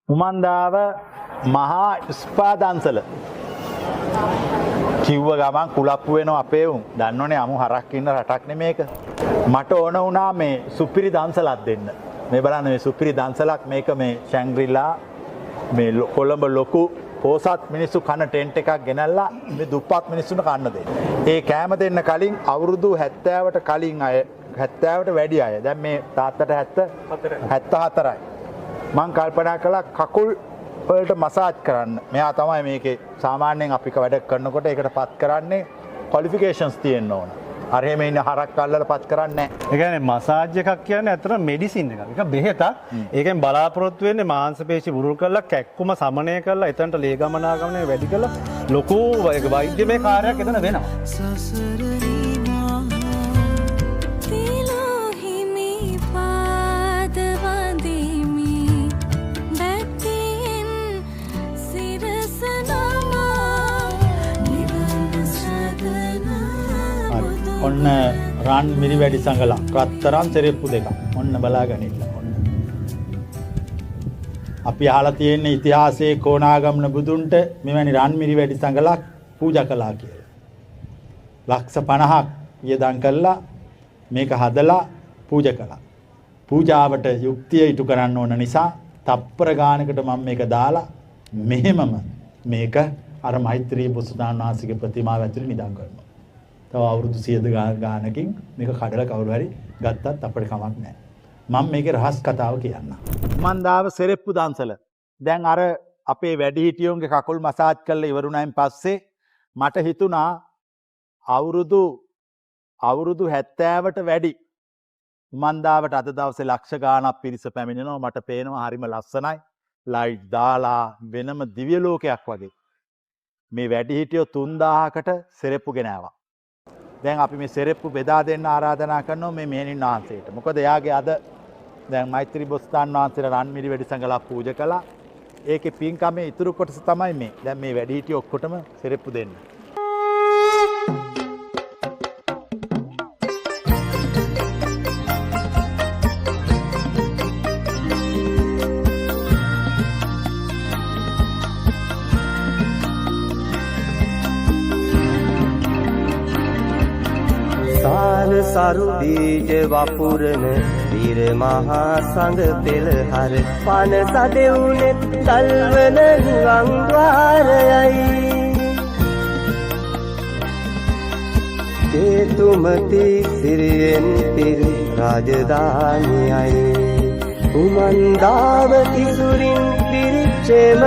උමන්දාව මහා ස්පාදන්සල කිව්ව ගමන් කුලප්පු වෙනවා අපේ උන්. දන්නෝනේ අමු හරක් ඉන්න රටක් නෙමේක. මට ඕන වුණා මේ සුපිරි දන්සලක් දෙන්න. මේ බලන්න මේ සුපිරි දන්සලක් මේක මේ ශැංග්‍රීලා මේ කොළඹ ලොකු පෝසත් මිනිස්සු කන ටෙන්ට් එකක් ගෙනල්ලා මේ දුප්පත් මිනිස්සුන්ට කන්න දෙන්න. ඒ කෑම දෙන්න කලින් අවුරුදු 70ට කලින් අය 70ට වැඩි අය. දැන් මේ තාත්තට 74යි. මං කල්පනා කළා කකුල් වලට මසාජ් කරන්න. මෙයා තමයි මේකේ සාමාන්‍යයෙන් අපි වැඩ කරනකොට ඒකට පත් කරන්නේ ක්වොලිෆිකේෂන්ස් තියෙන්න ඕන. අර එහෙම ඉන්න හරක් අල්ලලා පත් කරන්නේ නැහැ. ඒ කියන්නේ මසාජ් එකක් කියන්නේ අතන මෙඩිසින් එකක්. ඒක බෙහෙතක්. ඒකෙන් බලාපොරොත්තු වෙන්නේ මාංශ පේශි බුරුල් කරලා කැක්කුම සමනය කරලා එතනට ලේ ගමනාගමනය වැඩි කරලා ලොකු වෛද්‍යමය කාර්යයක් එතන වෙනවා. ඔන්න රන් මිරි වැඩි සංගලක් රත්තරන් සෙරෙප්පු දෙකක් ඔන්න බලාගනින්න ඔන්න අපි අහලා තියෙන ඉතිහාසයේ කොණාගමන බුදුන්ට මෙවැනි රන් මිරි වැඩි සංගලක් පූජා කළා කියලා. ලක්ෂ 50ක් වියදම් කළා මේක හදලා පූජා කළා. පූජාවට යුක්තිය ඉටු කරන්න ඕන නිසා තප්පර ගානකට මම මේක දාලා මෙහෙමම මේක අර මෛත්‍රී බුදුසසුන වහන්සේගේ ප්‍රතිමාව ඇතුලේ නිදන් කරනවා. තව අවුරුදු 100 ගානකින් මේක කඩලා කවුරු හරි ගත්තත් අපිට කමක් නැහැ. මම මේකේ රහස් කතාව කියන්නම්. මන්දාව සෙරෙප්පු දන්සල. දැන් අර අපේ වැඩිහිටියෝන්ගේ කකුල් මසාජ් කරලා ඉවරුණායින් පස්සේ මට හිතුණා අවුරුදු 70ට වැඩි මන්දාවට අද දවසේ ලක්ෂ ගාණක් පිරිස පැමිණෙනවා. මට පේනවා හරිම ලස්සනයි. ලයිට් දාලා වෙනම දිව්‍ය ලෝකයක් වගේ. මේ වැඩිහිටියෝ 3000කට සෙරෙප්පු ගෙනාවා. දැන් අපි මේ සෙරෙප්පු බෙදා දෙන්න ආරාධනා කරනවා මේ මෙහෙණින් වහන්සේට. මොකද එයාගේ අද දැන් මෛත්‍රී බොස්තාන් වහන්සේලා රන් මිරි වැඩි සංගලක් පූජා කළා. ඒකේ පින්කමේ ඉතුරු කොටස තමයි මේ. දැන් මේ වැඩිහිටිය ඔක්කොටම සෙරෙප්පු දෙන්න. සරු බීජ වපුරන වීර මහා සංඝ පෙළහර පන සදෙවුනේ තල්වන නිවන් ద్వාරයයි හේතුමති සිරියෙන් පිරි රාජධානියයි උමන්දාව ඉසුරින් පිරිච්චෙම